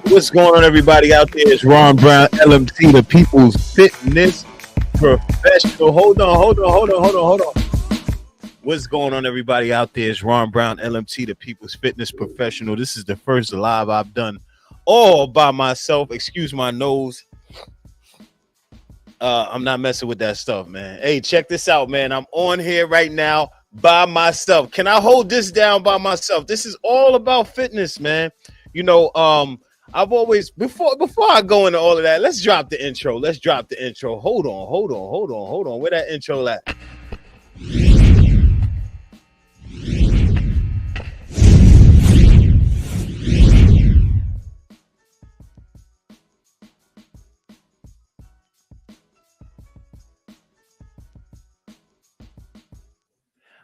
What's going on, everybody out there? It's Ron Brown, LMT, the People's Fitness Professional. Hold on. What's going on, everybody out there? It's Ron Brown, LMT, the People's Fitness Professional. This is the first live I've done all by myself. Excuse my nose. I'm not messing with that stuff, man. Hey, check this out, man. I'm on here right now by myself. Can I hold this down by myself? This is all about fitness, man. You know, I've always before I go into all of that, let's drop the intro. Hold on. Where that intro at?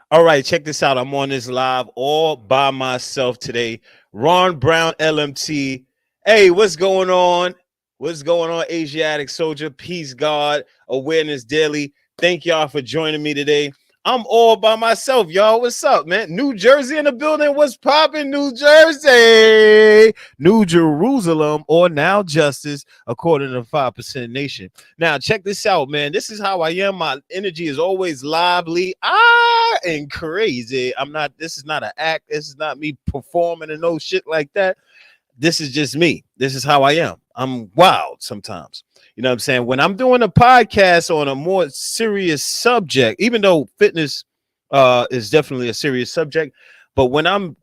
All right, check this out. I'm on this live all by myself today. Ron Brown, LMT. Hey, what's going on? Asiatic Soldier, Peace God, Awareness Daily. Thank y'all for joining me today. I'm all by myself, y'all. What's up, man? New Jersey in the building. What's popping, New Jersey? New Jerusalem, or now Justice, according to the 5% Nation. Now, check this out, man. This is how I am. My energy is always lively and crazy. This is not an act. This is not me performing and no shit like that. This is just me. This is how I am. I'm wild sometimes. You know what I'm saying? When I'm doing a podcast on a more serious subject, even though fitness is definitely a serious subject, but when I'm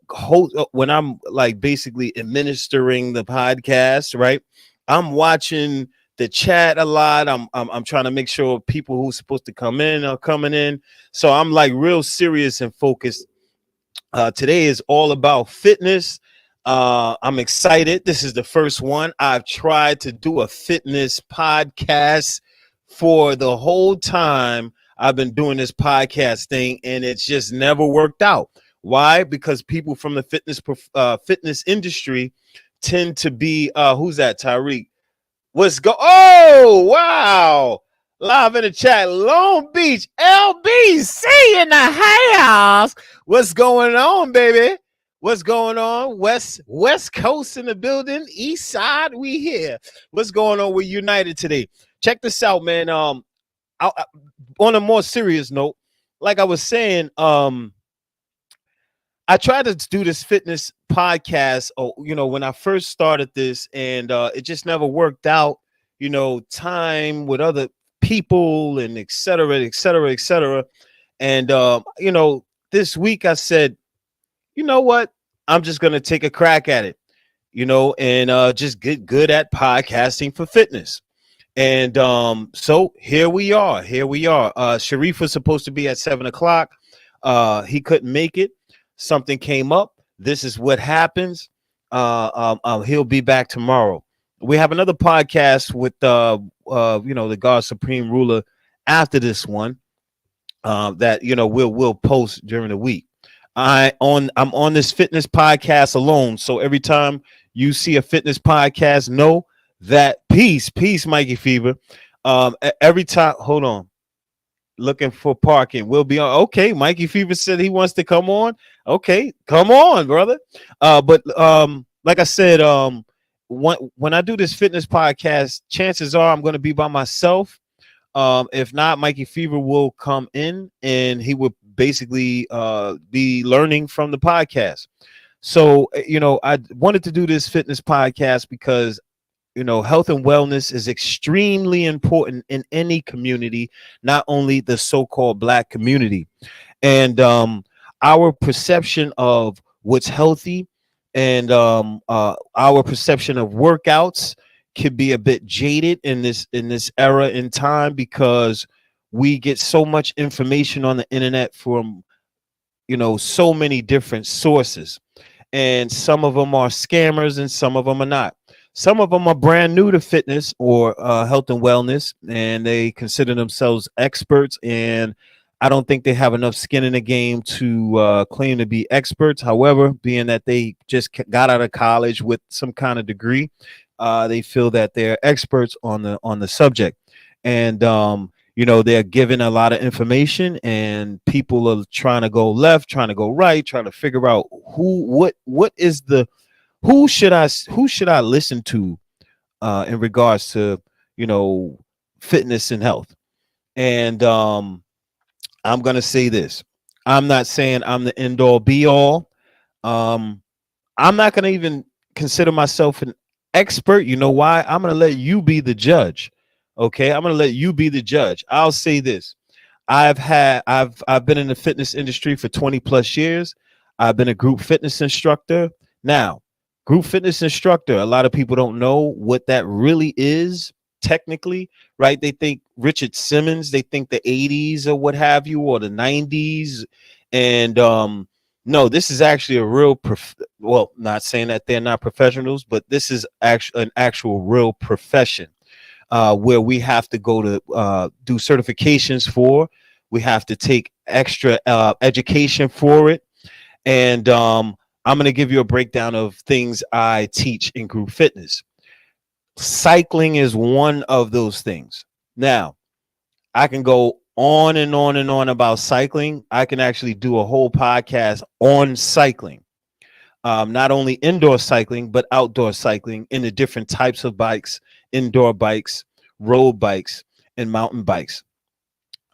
like basically administering the podcast, right? I'm watching the chat a lot. I'm trying to make sure people who's supposed to come in are coming in. So I'm like real serious and focused. Today is all about fitness. I'm excited. This is the first one. I've tried to do a fitness podcast for the whole time I've been doing this podcast thing, and it's just never worked out. Why? Because people from the fitness industry tend to be who's that? Tyreek. Oh, wow. Live in the chat, Long Beach, LBC in the house. What's going on, baby? What's going on? West Coast in the building, East Side, we here. What's going on with United today? Check this out, man. On a more serious note, like I was saying, I tried to do this fitness podcast, when I first started this, and it just never worked out. Time with other people and et cetera. And this week I said, you know what? I'm just going to take a crack at it, and just get good at podcasting for fitness. And so here we are. Sharif was supposed to be at 7:00. He couldn't make it. Something came up. This is what happens. He'll be back tomorrow. We have another podcast with, the God Supreme Ruler after this one that, we'll post during the week. I'm on this fitness podcast alone. So every time you see a fitness podcast, know that peace, Mikey Fever. Every time, hold on, looking for parking. We'll be on. Okay, Mikey Fever said he wants to come on. Okay, come on, brother. But like I said, when I do this fitness podcast, chances are I'm going to be by myself. If not, Mikey Fever will come in and he will basically be learning from the podcast. So, I wanted to do this fitness podcast because, health and wellness is extremely important in any community, not only the so-called Black community. And our perception of what's healthy and our perception of workouts could be a bit jaded in this era in time, because we get so much information on the internet from, so many different sources, and some of them are scammers and some of them are not. Some of them are brand new to fitness or health and wellness, and they consider themselves experts, and I don't think they have enough skin in the game to claim to be experts. However, being that they just got out of college with some kind of degree, they feel that they're experts on the subject. And they're given a lot of information, and people are trying to go left, trying to go right, trying to figure out what is the who should I listen to in regards to, you know, fitness and health? And I'm gonna say this. I'm not saying I'm the end all be all. Um, I'm not gonna even consider myself an expert. You know why? I'm gonna let you be the judge. Okay, I'm gonna let you be the judge. I'll say this. I've been in the fitness industry for 20 plus years. I've been a group fitness instructor. Now, group fitness instructor, a lot of people don't know what that really is technically, right? They think Richard Simmons, they think the 80s or what have you, or the 90s. And no, this is actually a real well, not saying that they're not professionals, but this is actually an actual real profession, where we have to go to do certifications for. We have to take extra education for it. And I'm going to give you a breakdown of things I teach in group fitness. Cycling is one of those things. Now, I can go on and on and on about cycling. I can actually do a whole podcast on cycling. Not only indoor cycling, but outdoor cycling in the different types of bikes, indoor bikes, road bikes, and mountain bikes.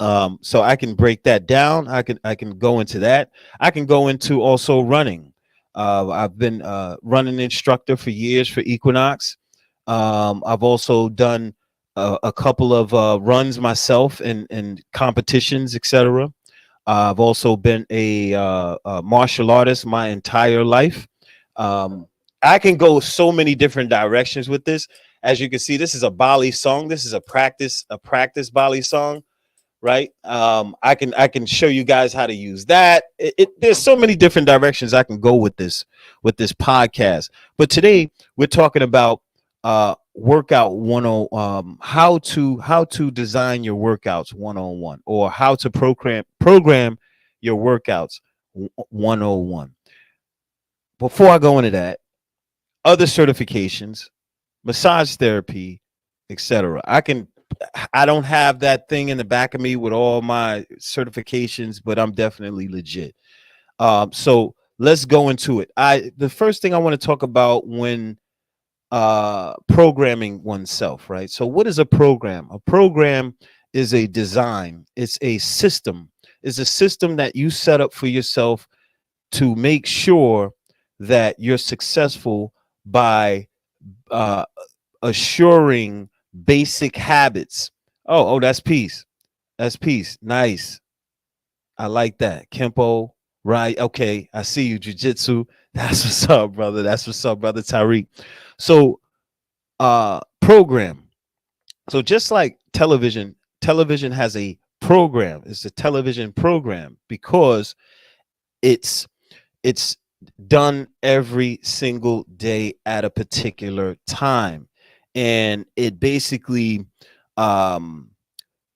So I can break that down. I can go into that. I can go into also running. I've been running instructor for years for Equinox. I've also done a couple of runs myself in competitions, etc. I've also been a martial artist my entire life. Um, I can go so many different directions with this. As you can see, this is a Bali song. This is a practice Bali song, right? I can show you guys how to use that. There's so many different directions I can go with this podcast. But today we're talking about workout 10, how to design your workouts 101, or how to program your workouts 101. Before I go into that, other certifications, massage therapy, etc. I don't have that thing in the back of me with all my certifications, but I'm definitely legit. So let's go into it. The first thing I want to talk about when programming oneself, right? So what is a program? A program is a design, it's a system, it's a system that you set up for yourself to make sure that you're successful by uh, assuring basic habits. Oh, that's peace. That's peace. Nice. I like that. Kempo, right? Okay, I see you. Jiu-jitsu. That's what's up, brother. That's what's up, brother Tariq. So, program. So just like television has a program. It's a television program because it's it's done every single day at a particular time, and it basically um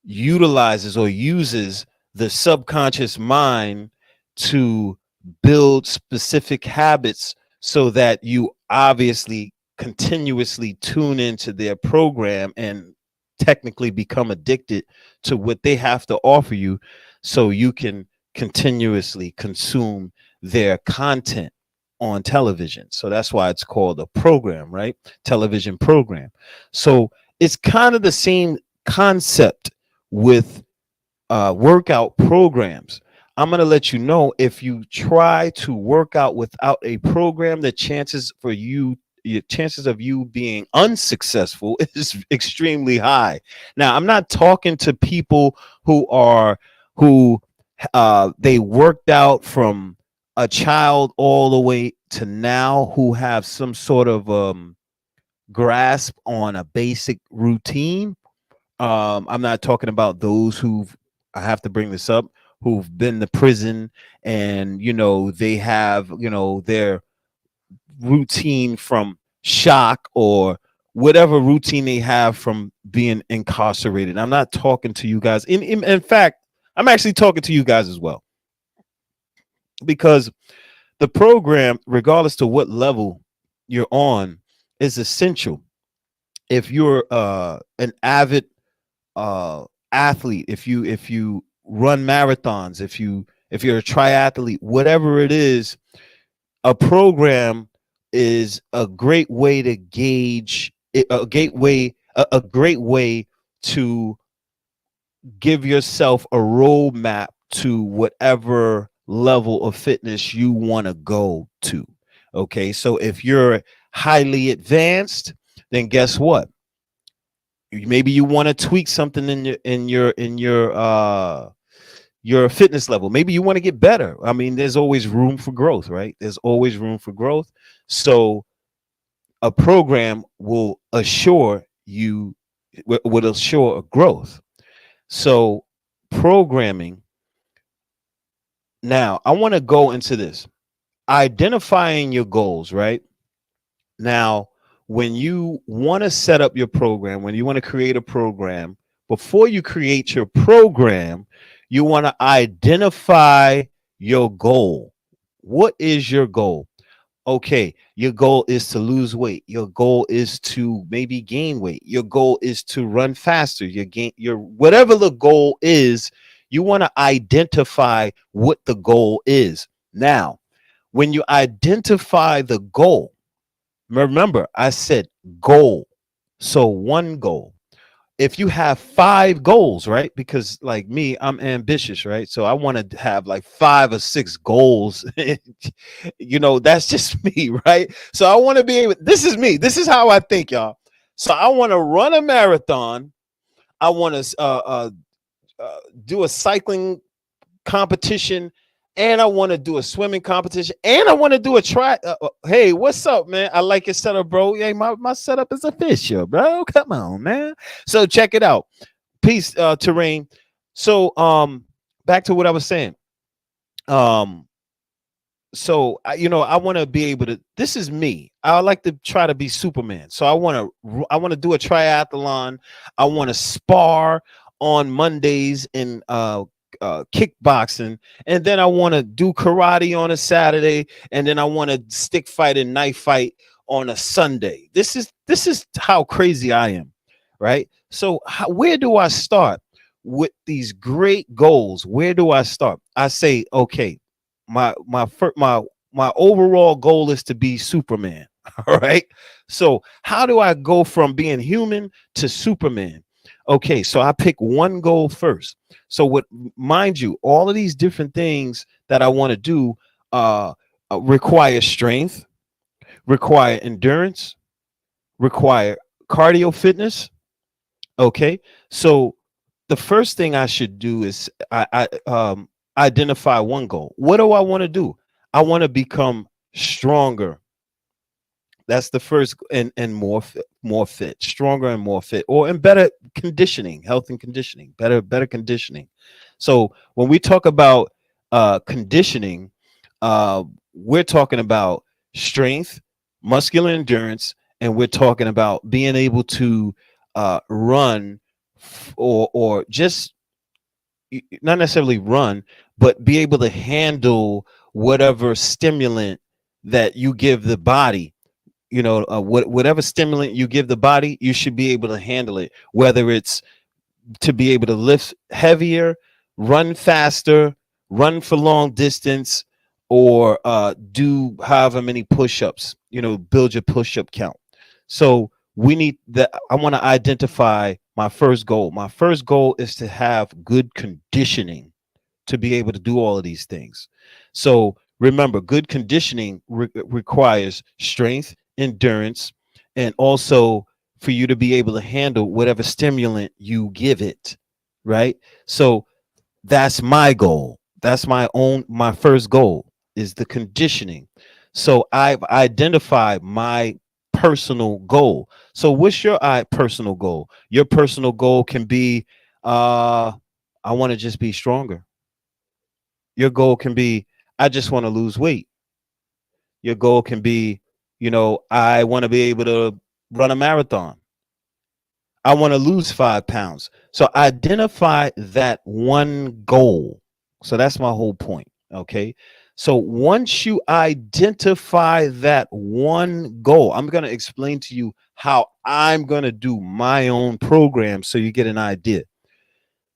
utilizes or uses the subconscious mind to build specific habits so that you obviously continuously tune into their program and technically become addicted to what they have to offer you, so you can continuously consume their content on television. So that's why it's called a program, right? Television program. So it's kind of the same concept with workout programs. I'm going to let you know, if you try to work out without a program, the chances of you being unsuccessful is extremely high. Now, I'm not talking to people who they worked out from a child all the way to now, who have some sort of grasp on a basic routine. I'm not talking about those I have to bring this up, who've been to prison, and they have their routine from shock, or whatever routine they have from being incarcerated. I'm not talking to you guys. In fact, I'm actually talking to you guys as well, because the program, regardless to what level you're on, is essential. If you're an avid athlete, if you run marathons, if you're a triathlete, whatever it is, a program is a great way to gauge a great way to give yourself a roadmap to whatever level of fitness you want to go to. Okay, so if you're highly advanced, then guess what? Maybe you want to tweak something in your fitness level. Maybe you want to get better. I mean, there's always room for growth, right? There's always room for growth. So a program will assure you will assure growth. So programming. Now, I want to go into this. Identifying your goals, right? Now, when you want to set up your program, when you want to create a program, before you create your program, you want to identify your goal. What is your goal? Okay, your goal is to lose weight. Your goal is to maybe gain weight. Your goal is to run faster. Your whatever the goal is, you want to identify what the goal is. Now, when you identify the goal, remember I said goal. So one goal. If you have 5 goals, right? Because like me, I'm ambitious, right? So I want to have like 5 or 6 goals. That's just me, right? So I want to be able, this is me. This is how I think, y'all. So I want to run a marathon. I want to do a cycling competition, and I want to do a swimming competition, and I want to do a try. Hey, what's up, man? I like your setup, bro. Hey, my setup is official, bro. Come on, man. So check it out. Peace, Terrain. So back to what I was saying. So I want to be able to. This is me. I like to try to be Superman. So I want to do a triathlon. I want to spar on Mondays in kickboxing, and then I want to do karate on a Saturday, and then I want to stick fight and knife fight on a Sunday. This is how crazy I am, right? So where do I start with these great goals? Where do I start? I say, okay, my overall goal is to be Superman. All right. So how do I go from being human to Superman? Okay, so I pick one goal first. So what, mind you, all of these different things that I want to do require strength, require endurance, require cardio fitness. Okay, so the first thing I should do is I identify one goal. What do I want to do? I want to become stronger. That's the first, and more fit, stronger and more fit, or in better conditioning, health and conditioning, better conditioning. So when we talk about conditioning, we're talking about strength, muscular endurance, and we're talking about being able to run or just not necessarily run, but be able to handle whatever stimulant that you give the body. Whatever stimulant you give the body, you should be able to handle it, whether it's to be able to lift heavier, run faster, run for long distance, or do however many push-ups, build your push-up count. So we need that. I want to identify my first goal. My first goal is to have good conditioning to be able to do all of these things. So remember, good conditioning requires strength, endurance, and also for you to be able to handle whatever stimulant you give it, right? So that's my goal. That's my first goal is the conditioning. So I've identified my personal goal. So what's your personal goal? Your personal goal can be I want to just be stronger. Your goal can be, I just want to lose weight. Your goal can be, I want to be able to run a marathon. I want to lose 5 pounds. So identify that one goal. So that's my whole point. Okay. So once you identify that one goal, I'm going to explain to you how I'm going to do my own program so you get an idea.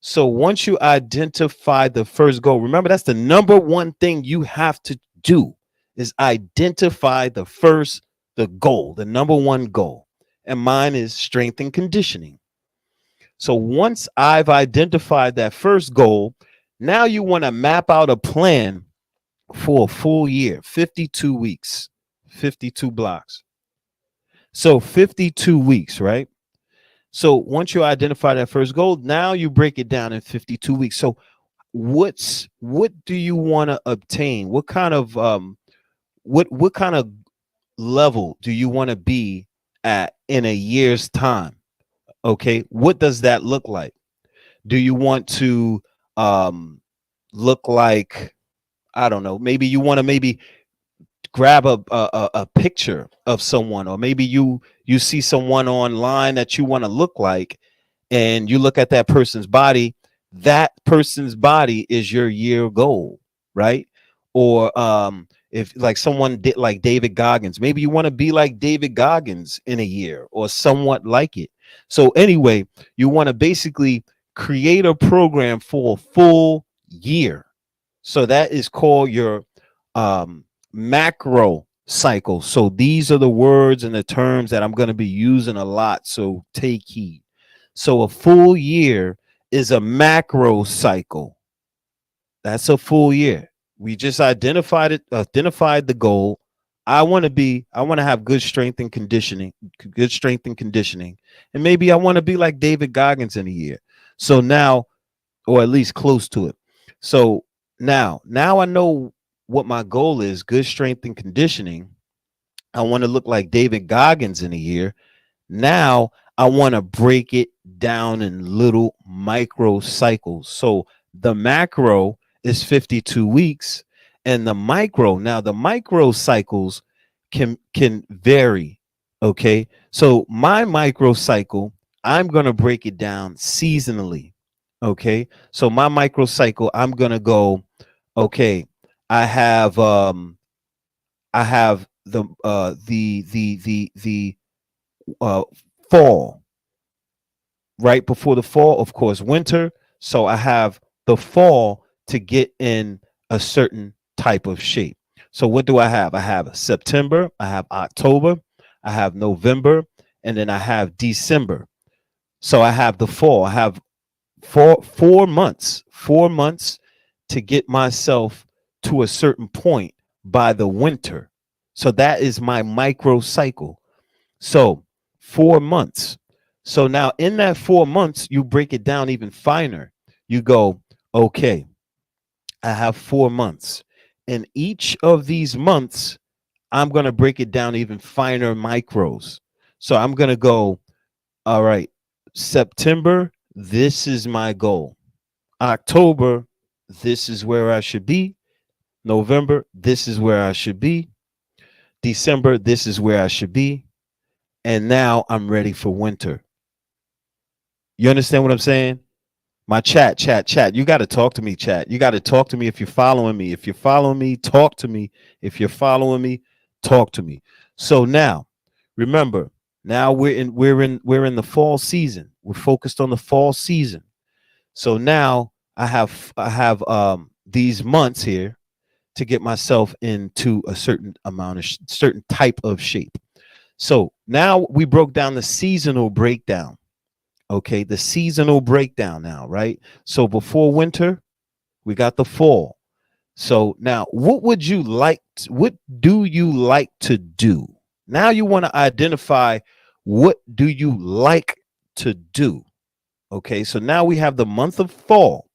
So once you identify the first goal, remember that's the number one thing you have to do is identify the first the goal, the number one goal. And mine is strength and conditioning. So once I've identified that first goal, now you want to map out a plan for a full year, 52 weeks, 52 blocks. So 52 weeks, right? So once you identify that first goal, now you break it down in 52 weeks. So what do you want to obtain? What kind of what kind of level do you want to be at in a year's time? Okay, what does that look like? Do you want to look like, I don't know, maybe you want to maybe grab a picture of someone, or maybe you see someone online that you want to look like, and you look at that person's body. That person's body is your year goal, right? Or if like someone did like David Goggins, maybe you want to be like David Goggins in a year or somewhat like it. So anyway, you want to basically create a program for a full year. So that is called your macro cycle. So these are the words and the terms that I'm going to be using a lot. So take heed. So a full year is a macro cycle. That's a full year. We just identified the goal. I want to have good strength and conditioning, And maybe I want to be like David Goggins in a year. So now, or at least close to it. So now I know what my goal is, good strength and conditioning. I want to look like David Goggins in a year. Now I want to break it down in little micro cycles. So the macro is 52 weeks, and the micro cycles can vary. Okay. So my micro cycle, I'm going to break it down seasonally. Okay. So my micro cycle, I'm going to go, okay, I have the fall, right before the fall, of course, winter. So I have the fall to get in a certain type of shape. So what do I have? I have September, I have October, I have November, and then I have December. So I have the fall. I have 4 months to get myself to a certain point by the winter. So that is my micro cycle. So 4 months. So now in that 4 months, you break it down even finer. You go, okay, I have 4 months. In each of these months, I'm going to break it down even finer micros. So I'm going to go, all right, September, this is my goal. October, this is where I should be. November, this is where I should be. December, this is where I should be. And now I'm ready for winter. You understand what I'm saying? My chat. You got to talk to me, chat. You got to talk to me if you're following me. If you're following me, talk to me. If you're following me, talk to me. So now, remember, now we're in the fall season. We're focused on the fall season. So now I have these months here to get myself into a certain amount of certain type of shape. So now we broke down the seasonal breakdown. Okay, the seasonal breakdown now, right? So before winter, we got the fall. So now what do you like to do? Now you want to identify, what do you like to do? Okay, so now we have the month of fall.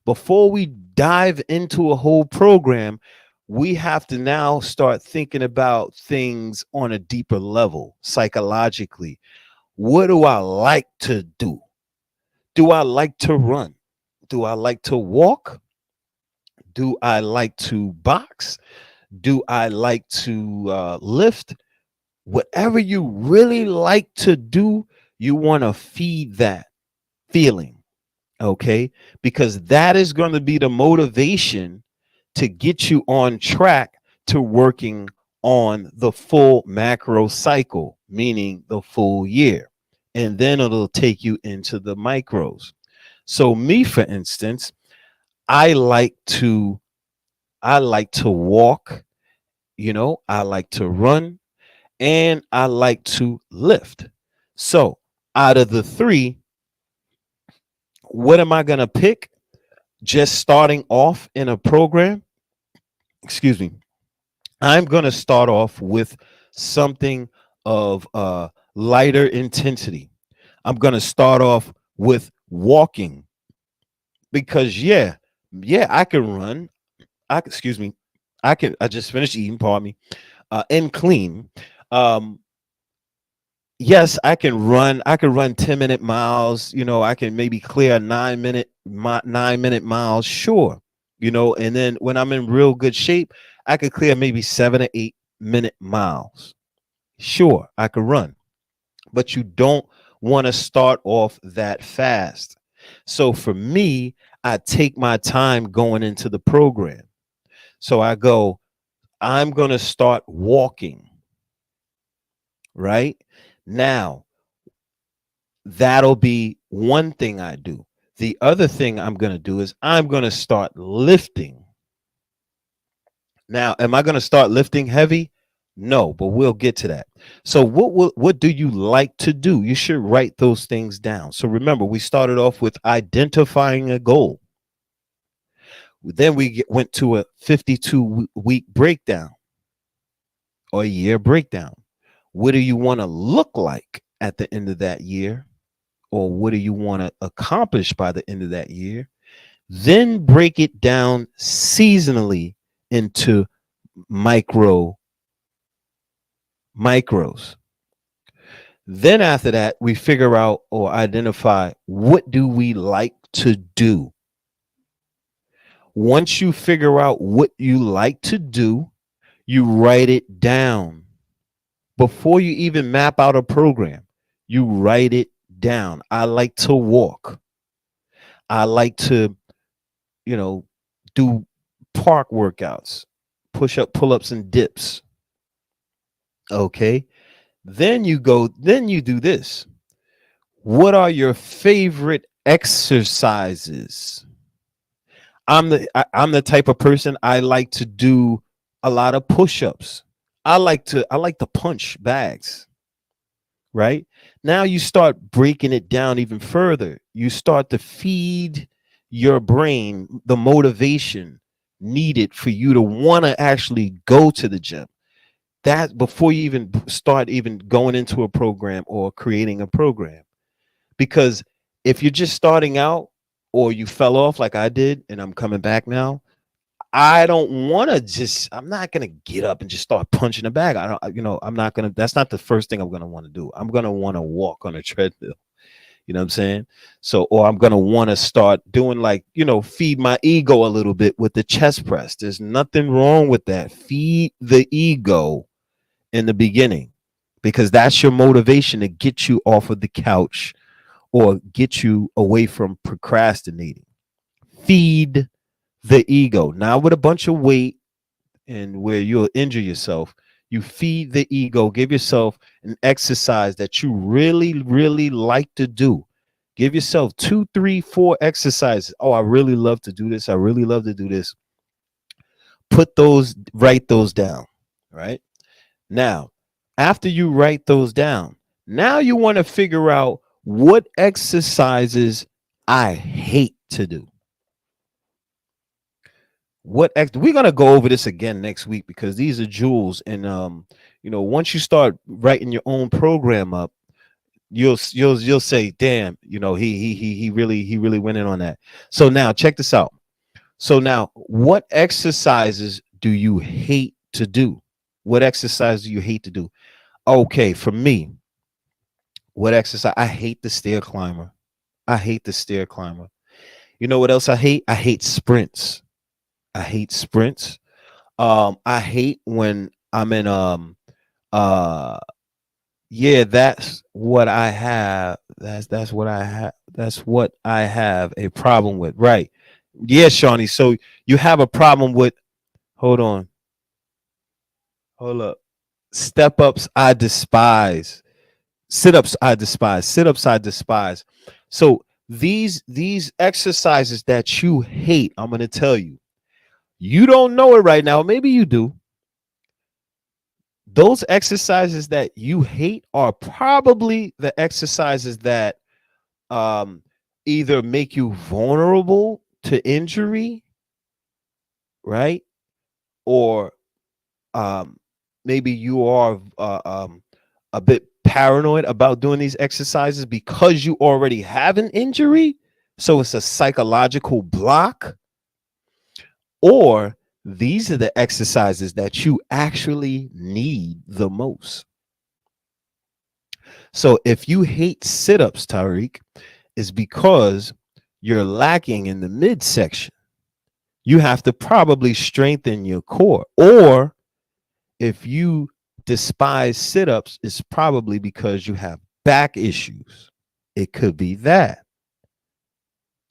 Before we dive into a whole program, we have to now start thinking about things on a deeper level, psychologically. What do I like to do? Do I like to run? Do I like to walk? Do I like to box? Do I like to lift? Whatever you really like to do, you want to feed that feeling. Okay, because that is going to be the motivation to get you on track to working on the full macro cycle, meaning the full year. And then it'll take you into the micros. So me, for instance, I like to walk, I like to run, and I like to lift. So out of the three, what am I going to pick? Just starting off in a program, excuse me, I'm going to start off with something of lighter intensity. I'm going to start off with walking because yeah, I can run. Excuse me. I just finished eating, pardon me, and clean. Um, yes, I can run 10-minute miles. I can maybe clear a 9-minute miles, sure. And then when I'm in real good shape, I could clear maybe 7 or 8-minute miles. Sure, I could run. But you don't want to start off that fast. So for me, I take my time going into the program. So I'm going to start walking, right? Now, that'll be one thing I do. The other thing I'm going to do is I'm going to start lifting. Now, am I going to start lifting heavy? No, but we'll get to that. So what do you like to do? You should write those things down. So remember, we started off with identifying a goal. Then went to a 52-week breakdown or a year breakdown. What do you want to look like at the end of that year? Or what do you want to accomplish by the end of that year? Then break it down seasonally into micros. Then after that, we figure out or identify what do we like to do. Once you figure out what you like to do, you write it down. Before you even map out a program, you write it down. I like to walk. I like to, do park workouts, pull-ups and dips. Okay. Then you do this. What are your favorite exercises? I'm the type of person I like to do a lot of push-ups. I like to punch bags. Right? Now you start breaking it down even further. You start to feed your brain the motivation needed for you to want to actually go to the gym. That before you even start even going into a program or creating a program. Because if you're just starting out or you fell off like I did and I'm coming back now, I'm not going to get up and just start punching a bag. I'm not going to, that's not the first thing I'm going to want to do. I'm going to want to walk on a treadmill. You know what I'm saying? So, or I'm going to want to start doing feed my ego a little bit with the chest press. There's nothing wrong with that. Feed the ego in the beginning because that's your motivation to get you off of the couch or get you away from procrastinating. Feed the ego, not with a bunch of weight and where you'll injure yourself. You feed the ego, give yourself an exercise that you really, really like to do. Give yourself 2, 3, 4 exercises. Oh, I really love to do this. I really love to do this. Write those down, right? Now, after you write those down, now you want to figure out what exercises I hate to do. We're gonna go over this again next week because these are jewels, and once you start writing your own program up, you'll say, damn, he really went in on that. So now check this out. So now, what exercises do you hate to do? What exercise do you hate to do? Okay, for me, what exercise? I hate the stair climber. I hate the stair climber. You know what else I hate? I hate sprints. I hate sprints. I hate when I'm in yeah, that's what I have. That's what I have. That's what I have a problem with. Right. Yeah, Shawnee. So you have a problem with hold on. Hold up. Step ups I despise. Sit-ups I despise. Sit-ups I despise. So these exercises that you hate, I'm gonna tell you. You don't know it right now. Maybe you do. those exercises that you hate are probably the exercises that um, either make you vulnerable to injury, right? Or um, maybe you are a bit paranoid about doing these exercises because you already have an injury. So it's a psychological block, or these are the exercises that you actually need the most. So if you hate sit ups, Tariq, is because you're lacking in the midsection. You have to probably strengthen your core. Or if you despise sit ups, it's probably because you have back issues. It could be that.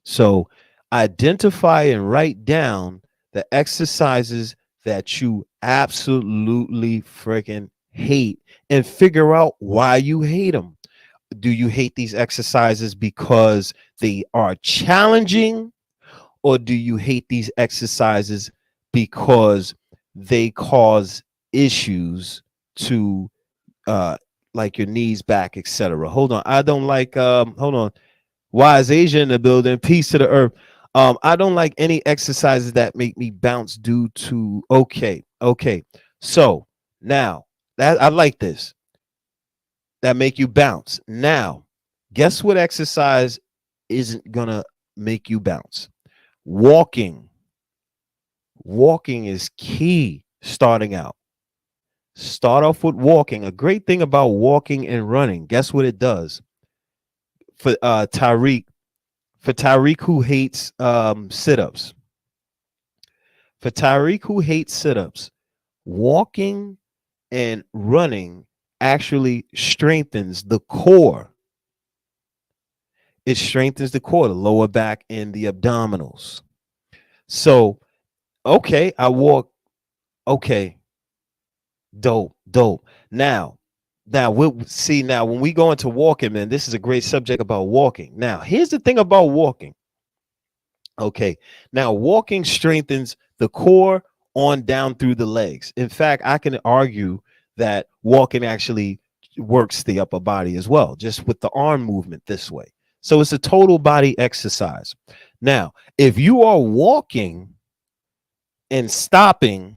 So identify and write down the exercises that you absolutely freaking hate and figure out why you hate them. Do you hate these exercises because they are challenging, or do you hate these exercises because they cause issues to like your knees, back, etc.? Hold on. I don't like hold on. Wise Asia in the building. Peace to the earth. I don't like any exercises that make me bounce due to okay. So now that I like this, that make you bounce. Now, guess what exercise isn't gonna make you bounce? Walking. Walking is key starting out. Start off with walking. A great thing about walking and running, guess what it does? For Tariq who hates sit-ups. For Tariq who hates sit-ups, walking and running actually strengthens the core. It strengthens the core, the lower back and the abdominals. So, okay, I walk. Okay, dope. Now we'll see. Now, when we go into walking, man, this is a great subject about walking. Now, here's the thing about walking. Okay, now walking strengthens the core on down through the legs. In fact, I can argue that walking actually works the upper body as well, just with the arm movement this way. So it's a total body exercise. Now, if you are walking and stopping,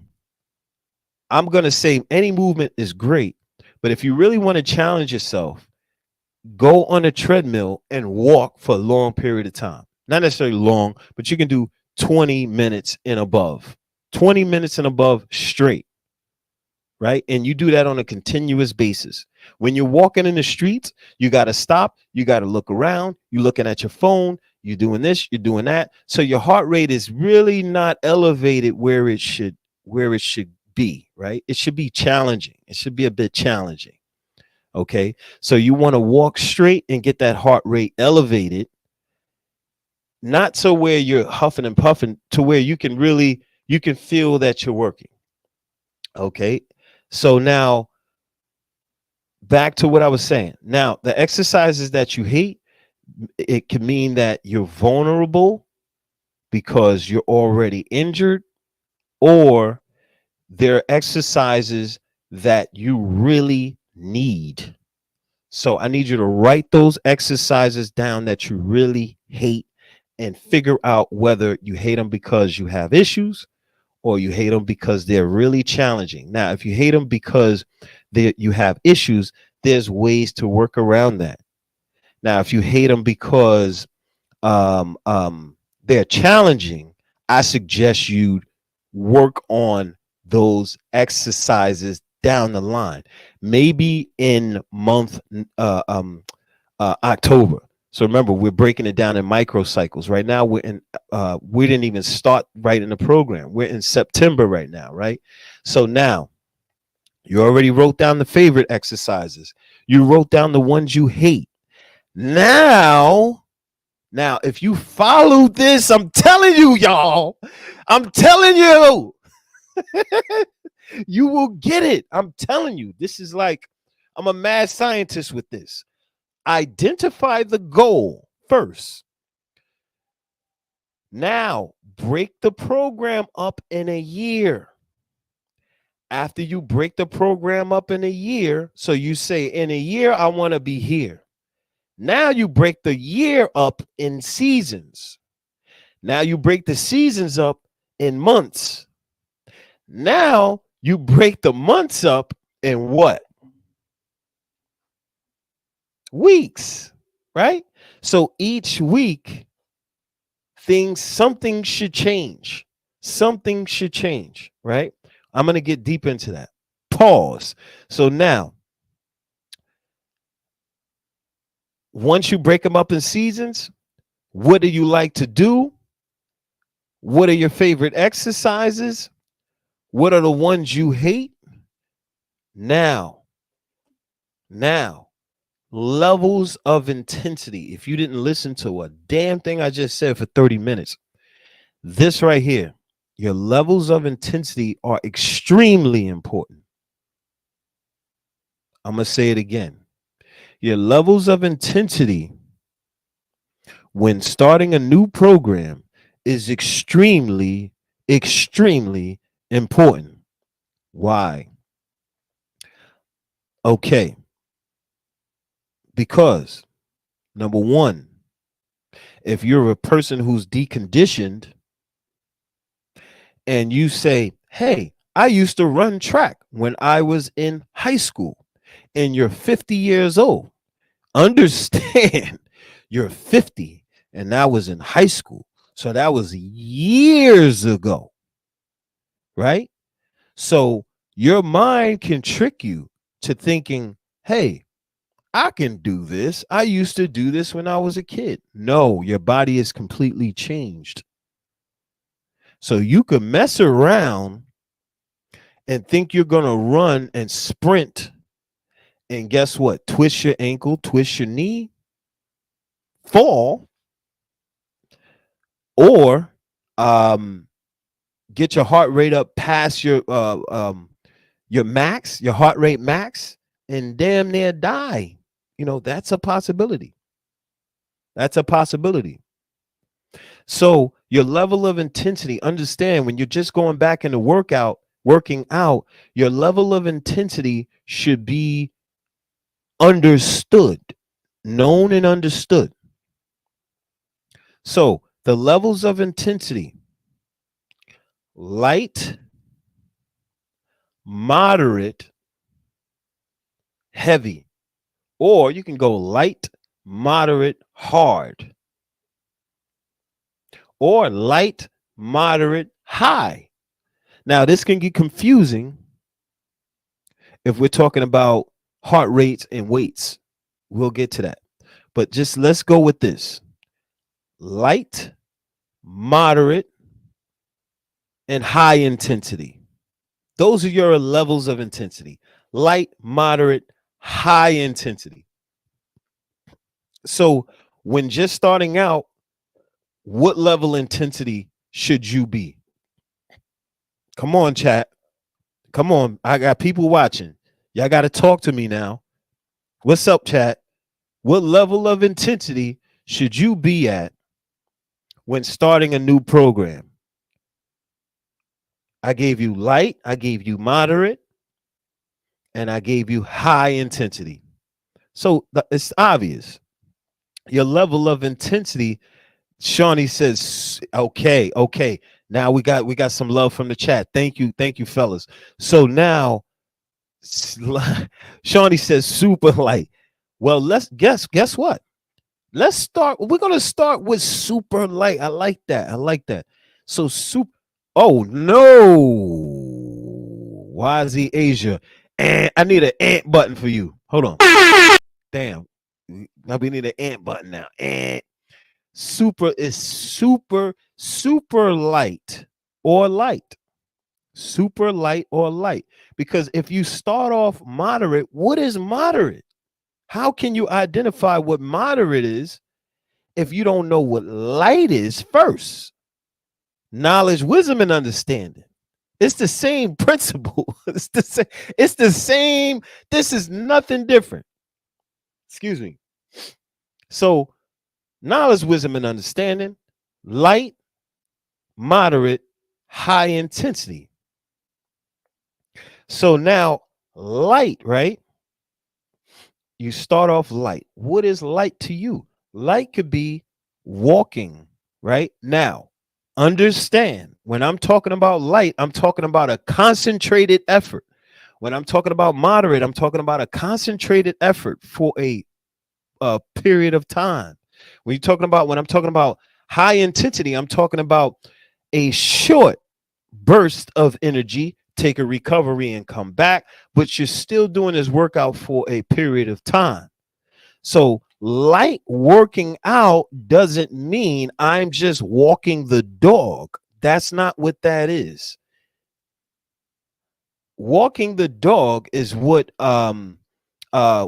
I'm going to say any movement is great. But if you really want to challenge yourself, go on a treadmill and walk for a long period of time. Not necessarily long, but you can do 20 minutes and above. 20 minutes and above straight, right? And you do that on a continuous basis. When you're walking in the streets, you got to stop, you got to look around, you're looking at your phone, you're doing this, you're doing that. So your heart rate is really not elevated where it should be, right? It should be challenging. It should be a bit challenging. Okay. So you want to walk straight and get that heart rate elevated, not so where you're huffing and puffing, to where you can feel that you're working. Okay. So now back to what I was saying. Now, the exercises that you hate, it can mean that you're vulnerable because you're already injured, or there are exercises that you really need. So I need you to write those exercises down that you really hate and figure out whether you hate them because you have issues or you hate them because they're really challenging. Now, if you hate them because you have issues, there's ways to work around that. Now, if you hate them because they're challenging, I suggest you work on those exercises down the line, maybe in month October. So remember, we're breaking it down in microcycles. Right now, we didn't even start right in the program. We're in September right now, right? So now you already wrote down the favorite exercises. You wrote down the ones you hate. Now, if you follow this, I'm telling you, y'all, I'm telling you, you will get it. I'm telling you, this is like, I'm a mad scientist with this. Identify the goal first. Now, break the program up in a year. After you break the program up in a year, so you say in a year, I want to be here. Now you break the year up in seasons. Now you break the seasons up in months. Now you break the months up in what? Weeks, right? So each week, something should change. Something should change, right? I'm going to get deep into that. Pause. So now, once you break them up in seasons, what do you like to do? What are your favorite exercises? What are the ones you hate? Now, levels of intensity. If you didn't listen to a damn thing I just said for 30 minutes, this right here, your levels of intensity are extremely important. I'm going to say it again. Your levels of intensity when starting a new program is extremely, extremely important. Why? Okay. Because, number one, if you're a person who's deconditioned and you say, hey, I used to run track when I was in high school, and you're 50 years old, understand you're 50 and that was in high school. So that was years ago, right? So your mind can trick you to thinking, hey, I can do this. I used to do this when I was a kid. No, your body is completely changed. So you can mess around and think you're going to run and sprint. And guess what? Twist your ankle, twist your knee, fall, or get your heart rate up past your max, your heart rate max, and damn near die. You know, that's a possibility. That's a possibility. So your level of intensity, understand when you're just going back into working out, your level of intensity should be understood, known and understood. So the levels of intensity: light, moderate, heavy, or you can go light, moderate, hard, or light, moderate, high. Now, this can get confusing if we're talking about heart rates and weights. We'll get to that. But just let's go with this: light, moderate, and high intensity. Those are your levels of intensity: light, moderate, high intensity. So when just starting out, what level intensity should you be? Come on, chat. Come on. I got people watching. Y'all got to talk to me now. What's up, chat? What level of intensity should you be at when starting a new program? I gave you light, I gave you moderate, and I gave you high intensity. So it's obvious. Your level of intensity, Shawnee says, okay. Now we got some love from the chat. Thank you, fellas. So now Shawnee says super light. Well, let's guess what? Let's start. We're gonna start with super light. I like that. So oh no, YZ Asia. And I need an ant button for you. Hold on. Damn. Now we need an ant button now. And super is super light or light. Super light or light. Because if you start off moderate, what is moderate? How can you identify what moderate is if you don't know what light is first? Knowledge, wisdom, and understanding. It's the same principle. It's the same. This is nothing different. Excuse me. So knowledge, wisdom, and understanding, light, moderate, high intensity. So now light, right? You start off light. What is light to you? Light could be walking, right? Now, understand when I'm talking about light, I'm talking about a concentrated effort. When I'm talking about moderate, I'm talking about a concentrated effort for a period of time. When I'm talking about high intensity, I'm talking about a short burst of energy, take a recovery and come back, but you're still doing this workout for a period of time. So light working out doesn't mean I'm just walking the dog. That's not what that is. Walking the dog is what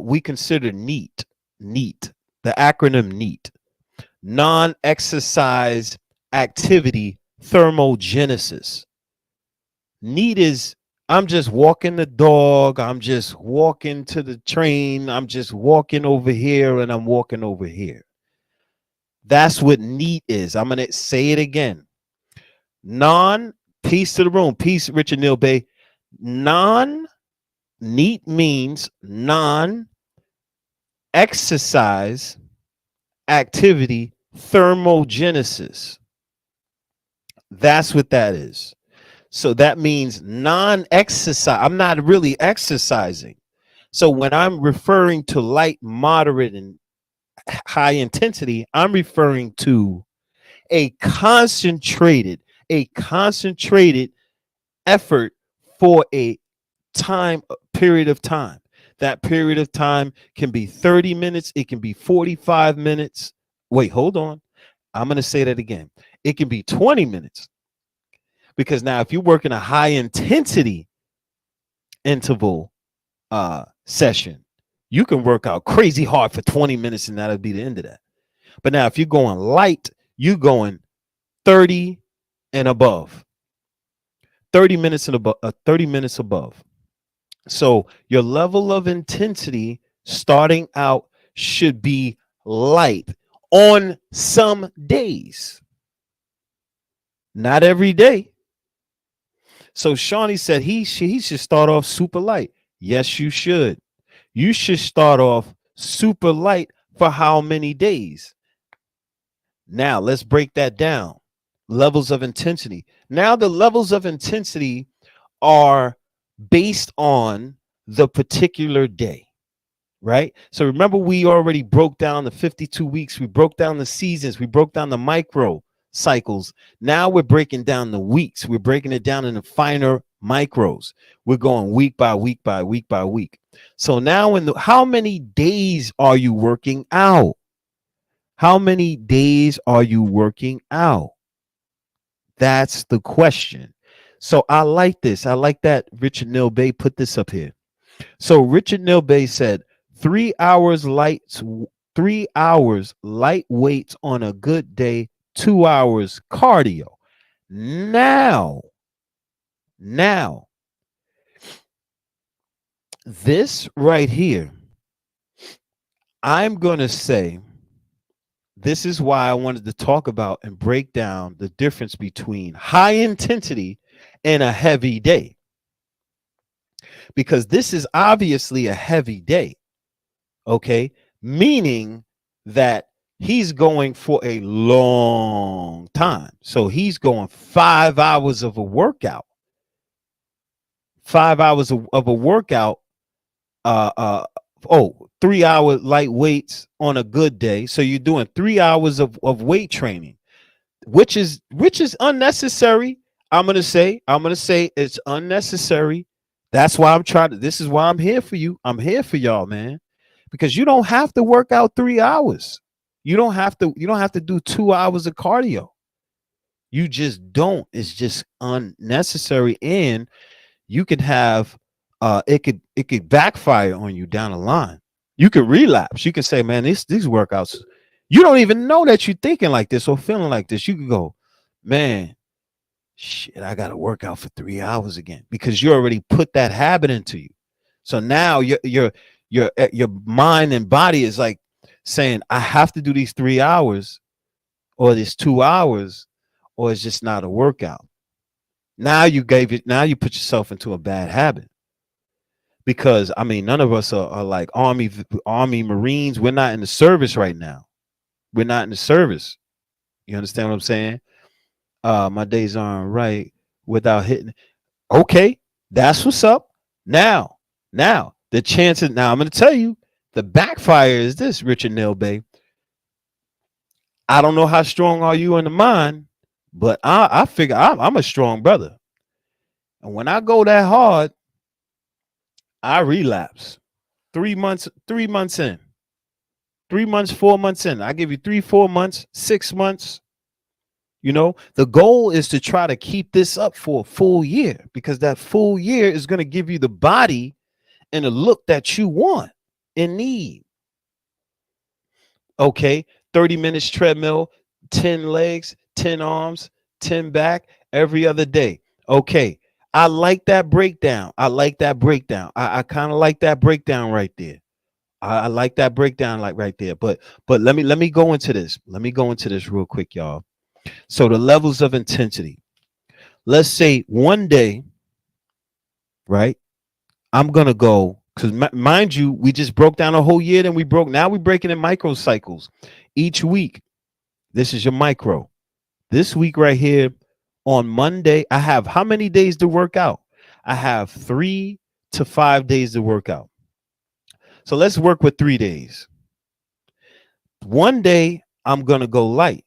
we consider neat. Neat. The acronym NEAT. Non-exercise activity thermogenesis. Neat is I'm just walking the dog, I'm just walking to the train, I'm just walking over here and I'm walking over here. That's what neat is. I'm going to say it again. Peace to the room. Peace, Richard Neal Bay. Neat means non exercise activity thermogenesis. That's what that is. So that means non-exercise. I'm not really exercising. So when I'm referring to light, moderate, and high intensity, I'm referring to a concentrated effort for a period of time. That period of time can be 30 minutes, it can be 45 minutes. Wait, hold on. I'm going to say that again. It can be 20 minutes. Because now if you work in a high intensity interval session, you can work out crazy hard for 20 minutes and that'll be the end of that. But now if you're going light, you're going 30 and above. 30 minutes and above 30 minutes above. So your level of intensity starting out should be light on some days. Not every day. So Shawnee said he should start off super light. Yes, you should. You should start off super light for how many days? Now let's break that down. Levels of intensity. Now the levels of intensity are based on the particular day, right? So remember, we already broke down the 52 weeks. We broke down the seasons. We broke down the micro cycles. Now we're breaking down the weeks. We're breaking it down into finer micros. We're going week by week by week by week. So now how many days are you working out? How many days are you working out? That's the question. So I like this. I like that Richard Neal Bay put this up here. So Richard Neal Bay said 3 hours light weights on a good day, 2 hours cardio. Now, this right here, I'm going to say, this is why I wanted to talk about and break down the difference between high intensity and a heavy day. Because this is obviously a heavy day, okay? Meaning that he's going for a long time. So he's going 5 hours of a workout. 5 hours of a workout. 3 hour light weights on a good day. So you're doing 3 hours of weight training, which is unnecessary. I'm gonna say it's unnecessary. That's why this is why I'm here for you. I'm here for y'all, man. Because you don't have to work out 3 hours. You don't have to do 2 hours of cardio. You just don't. It's just unnecessary. And you could have it could backfire on you down the line. You could relapse. You can say, man, these workouts, you don't even know that you're thinking like this or feeling like this. You could go, man, shit, I got to work out for 3 hours again, because you already put that habit into you. So now your mind and body is like saying, I have to do these 3 hours or this 2 hours, or it's just not a workout. Now you put yourself into a bad habit. because I mean, none of us are like Army Marines. We're not in the service right now. We're not in the service. You understand what I'm saying? My days aren't right without hitting. Okay, that's what's up. Now, the chances. Now, I'm going to tell you, the backfire is this, Richard Nail Bay. I don't know how strong are you in the mind, but I figure I'm a strong brother. And when I go that hard, I relapse. 3 months in. 3 months, 4 months in. I give you 3, 4 months, 6 months. You know, the goal is to try to keep this up for a full year, because that full year is going to give you the body and the look that you want and need. Okay, 30 minutes treadmill, 10 legs, 10 arms, 10 back every other day. Okay, I like that breakdown. I like that breakdown. I kind of like that breakdown right there. I like that breakdown like right there. But let me go into this. Let me go into this real quick, y'all. So the levels of intensity. Let's say one day, right? I'm gonna go, because mind you, we just broke down a whole year, then we're breaking in micro cycles. Each week, this is your micro. This week right here on Monday, I have how many days to work out? I have 3 to 5 days to work out. So let's work with 3 days. One day, I'm gonna go light.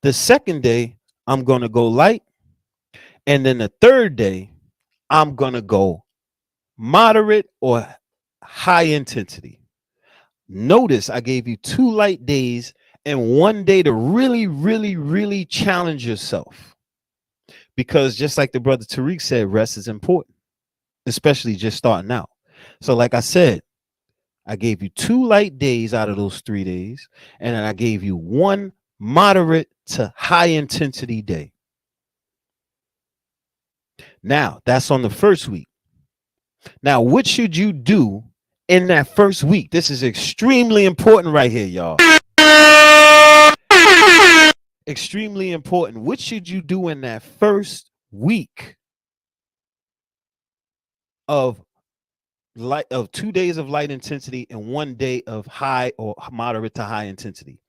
The second day, I'm gonna go light. And then the third day, I'm gonna go moderate or high intensity. Notice I gave you 2 light days and 1 day to really, really, really challenge yourself. Because just like the brother Tariq said, rest is important, especially just starting out. So like I said, I gave you 2 light days out of those 3 days, and then I gave you 1 moderate to high intensity day. Now, that's on the first week. Now, what should you do in that first week? This is extremely important right here, y'all. Extremely important. What should you do in that first week of 2 days of light intensity and 1 day of high or moderate to high intensity?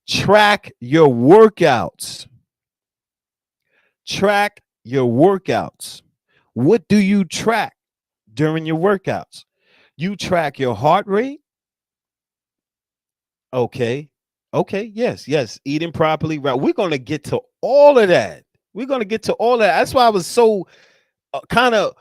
Track your workouts. Track your workouts. What do you track during your workouts? You track your heart rate. Okay. Yes. Eating properly. Right. We're going to get to all of that. That's why I was so kind of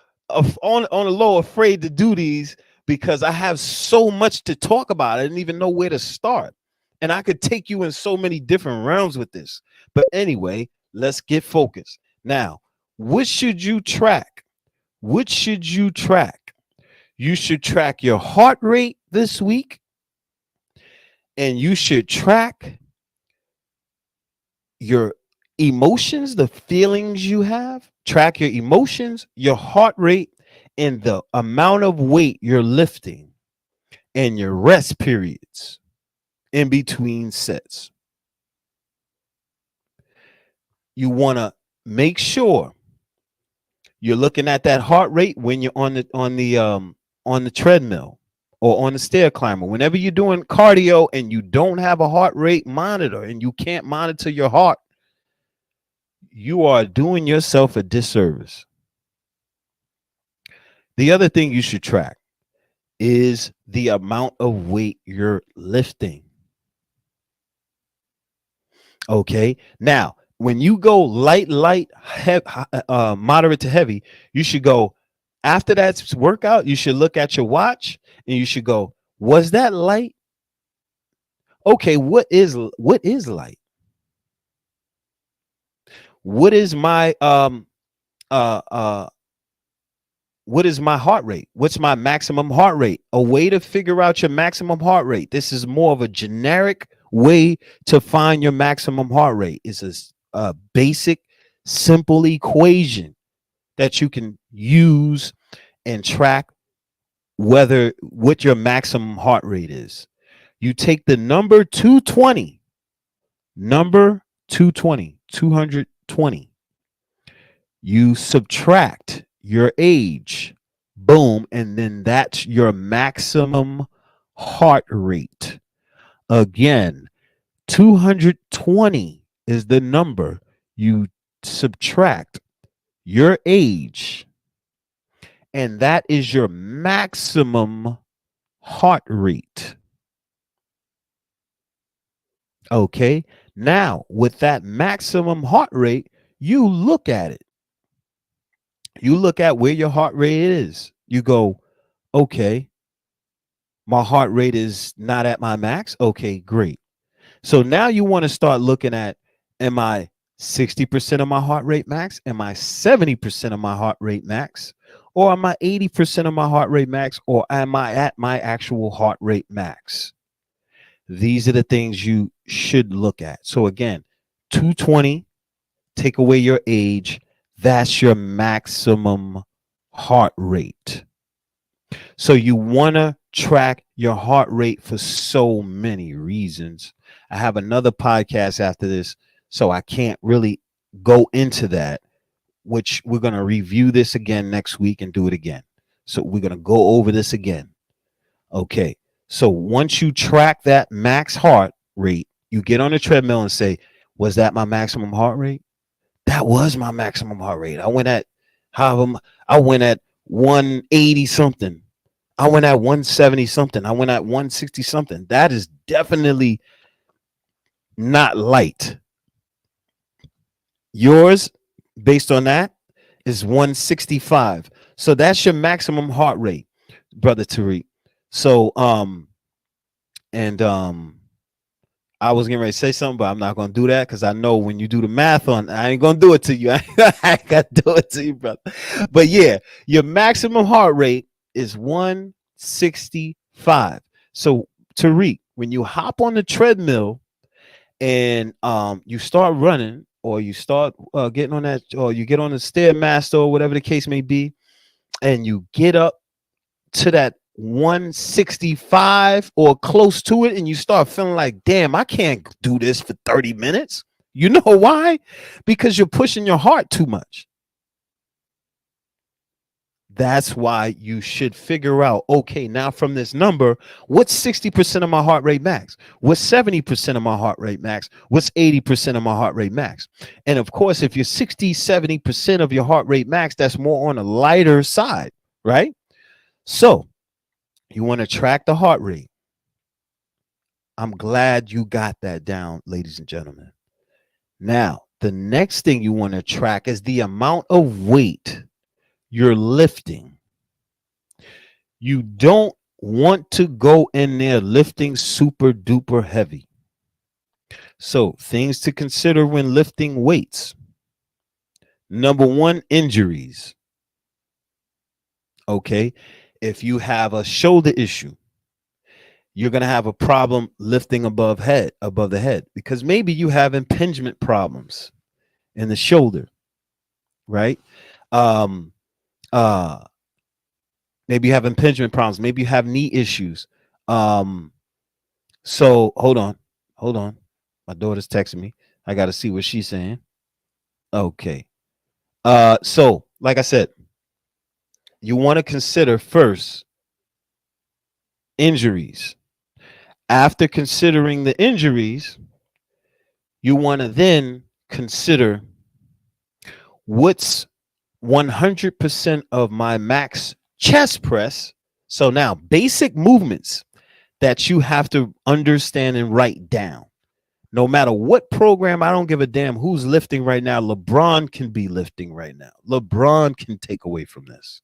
on a low afraid to do these, because I have so much to talk about. I didn't even know where to start. And I could take you in so many different realms with this. But anyway, let's get focused. Now, what should you track? What should you track? You should track your heart rate this week. And you should track your emotions, the feelings you have. Track your emotions, your heart rate, and the amount of weight you're lifting, and your rest periods in between sets. You want to make sure you're looking at that heart rate when you're on the treadmill or on the stair climber. Whenever you're doing cardio and you don't have a heart rate monitor and you can't monitor your heart, you are doing yourself a disservice. The other thing you should track is the amount of weight you're lifting. Okay. Now, when you go light, moderate to heavy, you should go, after that workout, you should look at your watch and you should go, was that light? Okay, what is light? What is my what is my heart rate? What's my maximum heart rate? A way to figure out your maximum heart rate. This is more of a generic way to find your maximum heart rate. It's a basic, simple equation that you can use and track what your maximum heart rate is. You take the number 220, 220. You subtract your age, Boom. And then that's your maximum heart rate. Again, 220 is the number. You subtract your age, and that is your maximum heart rate. Okay. Now, with that maximum heart rate, you look at it. You look at where your heart rate is. You go, okay, my heart rate is not at my max. Okay, great. So now you want to start looking at, am I 60% of my heart rate max? Am I 70% of my heart rate max? Or am I 80% of my heart rate max? Or am I at my actual heart rate max? These are the things you should look at. So again, 220, take away your age, that's your maximum heart rate. So you want to track your heart rate for so many reasons. I have another podcast after this, so I can't really go into that, which we're going to review this again next week and do it again. So we're going to go over this again. Okay. So once you track that max heart rate, you get on the treadmill and say, was that my maximum heart rate? That was my maximum heart rate. I went at 180 something. I went at 170 something. I went at 160 something. That is definitely not light. Yours, based on that, is 165. So that's your maximum heart rate, brother Tariq. So I was getting ready to say something, but I'm not gonna do that because I know when you do the math on, I ain't gonna do it to you. I ain't gonna do it to you, brother. But yeah, your maximum heart rate is 165. So Tariq, when you hop on the treadmill and you start running, or you start getting on that, or you get on the stairmaster, or whatever the case may be, and you get up to that 165 or close to it, and you start feeling like, damn, I can't do this for 30 minutes. You know why? Because you're pushing your heart too much. That's why you should figure out, okay, now from this number, what's 60% of my heart rate max? What's 70% of my heart rate max? What's 80% of my heart rate max? And of course, if you're 60, 70% of your heart rate max, that's more on the lighter side, right? So you want to track the heart rate. I'm glad you got that down, ladies and gentlemen. Now, the next thing you want to track is the amount of weight you're lifting. You don't want to go in there lifting super duper heavy. So, things to consider when lifting weights. Number one, injuries. Okay. If you have a shoulder issue, you're going to have a problem lifting above the head, because maybe you have impingement problems in the shoulder, right? Maybe you have impingement problems. Maybe you have knee issues. So hold on. My daughter's texting me. I got to see what she's saying. Okay. So like I said, you want to consider first injuries. After considering the injuries, you want to then consider what's 100% of my max chest press. So now basic movements that you have to understand and write down. No matter what program, I don't give a damn who's lifting right now. LeBron can be lifting right now. LeBron can take away from this.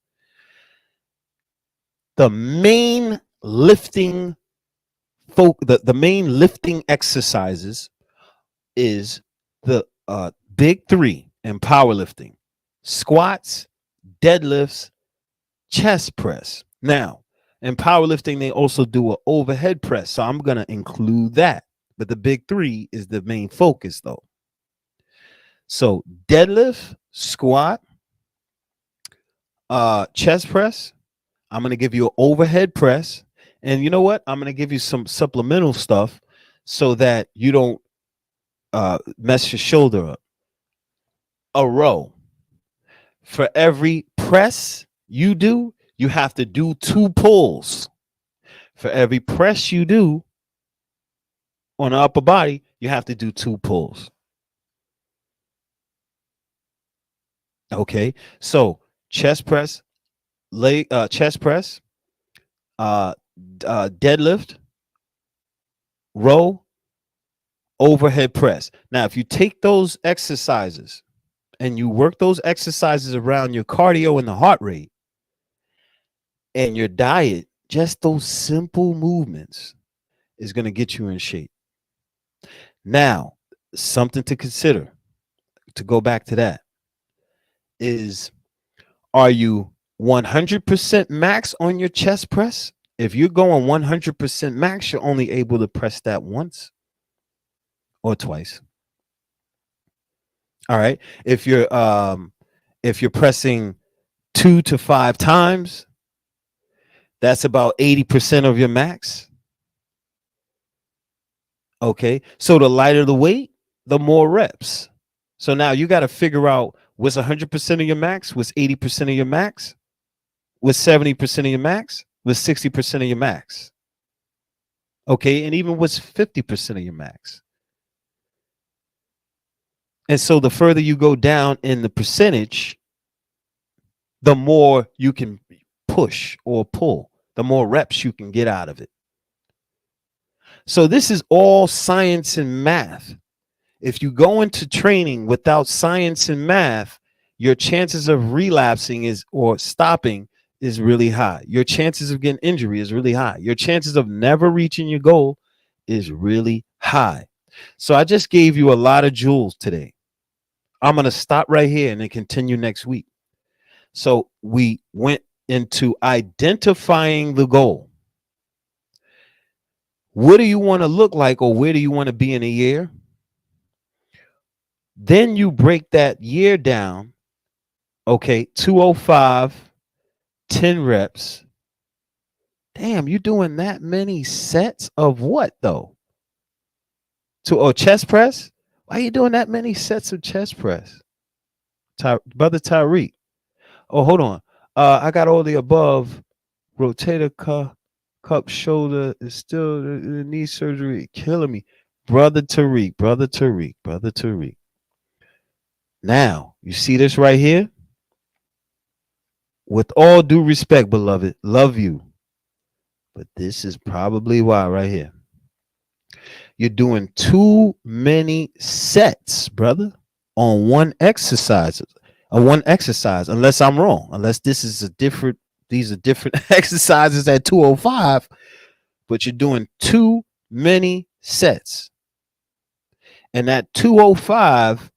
The main lifting the main lifting exercises is the big three in powerlifting: squats, deadlifts, chest press. Now, in powerlifting, they also do an overhead press, so I'm going to include that. But the big three is the main focus, though. So deadlift, squat, chest press. I'm going to give you an overhead press. And you know what? I'm going to give you some supplemental stuff so that you don't mess your shoulder up. A row. For every press you do, you have to do 2 pulls. For every press you do on the upper body, you have to do 2 pulls. Okay, so chest press, chest press, deadlift, row, overhead press. Now, if you take those exercises and you work those exercises around your cardio and the heart rate and your diet, just those simple movements is going to get you in shape. Now, something to consider, to go back to that, is, are you 100% max on your chest press? If you're going 100% max, you're only able to press that once or twice. All right. If you're pressing 2 to 5 times, that's about 80% of your max. Okay. So the lighter the weight, the more reps. So now you got to figure out, what's 100% of your max, what's 80% of your max, what's 70% of your max, what's 60% of your max. Okay. And even what's 50% of your max. And so the further you go down in the percentage, the more you can push or pull, the more reps you can get out of it. So this is all science and math. If you go into training without science and math, your chances of relapsing or stopping is really high. Your chances of getting injury is really high. Your chances of never reaching your goal is really high. So I just gave you a lot of jewels today. I'm going to stop right here and then continue next week. So we went into identifying the goal. What do you want to look like, or where do you want to be in a year? Then you break that year down. Okay, 205, 10 reps. Damn, you're doing that many sets of what though? Chest press? Why are you doing that many sets of chest press? Brother Tyreek. Oh, hold on. I got all the above. Rotator cup shoulder is still the knee surgery killing me. Brother Tariq. Now, you see this right here? With all due respect, beloved, love you. But this is probably why right here. You're doing too many sets, brother, on one exercise. Unless I'm wrong. Unless these are different exercises at 205, but you're doing too many sets. And at 205,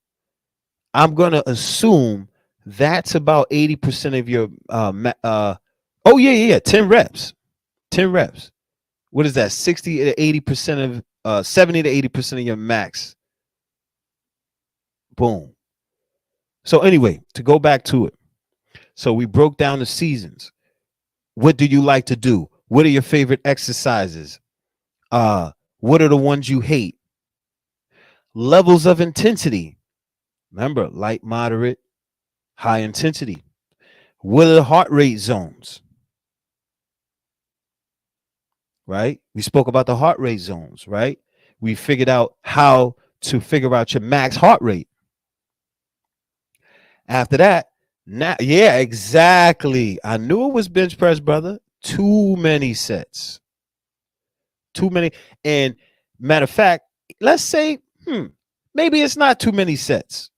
I'm going to assume that's about 80% of your 10 reps. 10 reps. What is that? 60 to 80% of 70 to 80% of your max. Boom. So anyway, to go back to it. So we broke down the seasons. What do you like to do? What are your favorite exercises? What are the ones you hate? Levels of intensity. Remember, light, moderate, high intensity. What are the heart rate zones? Right? We spoke about the heart rate zones, right? We figured out how to figure out your max heart rate. After that, now, yeah, exactly. I knew it was bench press, brother. Too many sets. Too many. And matter of fact, let's say, maybe it's not too many sets.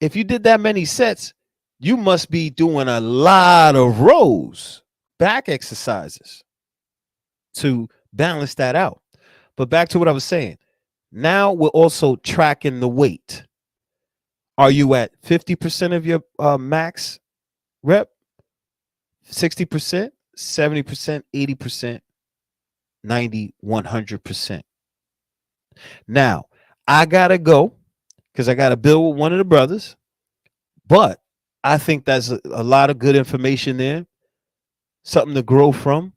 If you did that many sets, you must be doing a lot of rows, back exercises to balance that out. But back to what I was saying. Now we're also tracking the weight. Are you at 50% of your max rep? 60%, 70%, 80%, 90, 100%. Now, I got to go because I got to build with one of the brothers. But I think that's a lot of good information there. Something to grow from.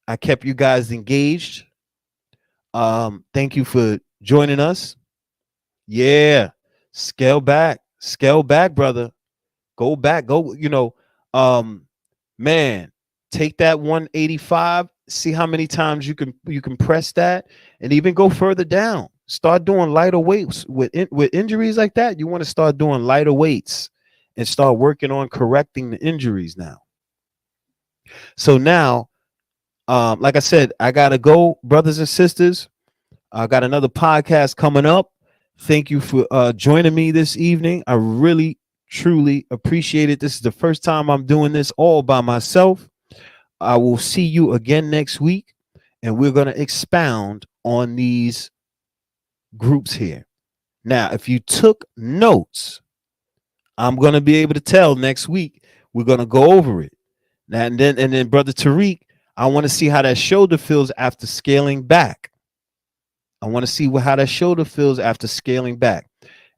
I kept you guys engaged. Thank you for joining us. Yeah. Scale back, brother. Go back. man, take that 185, see how many times you can press that, and even go further down. Start doing lighter weights with injuries like that. You want to start doing lighter weights and start working on correcting the injuries now. So now, like I said, I gotta go, brothers and sisters. I got another podcast coming up. Thank you for joining me this evening. I really, truly appreciate it. This is the first time I'm doing this all by myself. I will see you again next week, and we're going to expound on these groups here. Now, if you took notes, I'm going to be able to tell next week. We're going to go over it. Now, and then, Brother Tariq, I want to see how that shoulder feels after scaling back. I want to see how that shoulder feels after scaling back.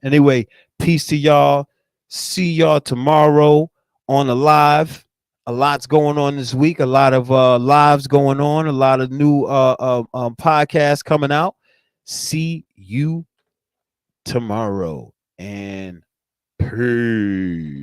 Anyway, peace to y'all. See y'all tomorrow on the live. A lot's going on this week. A lot of lives going on. A lot of new podcasts coming out. See you tomorrow. And peace.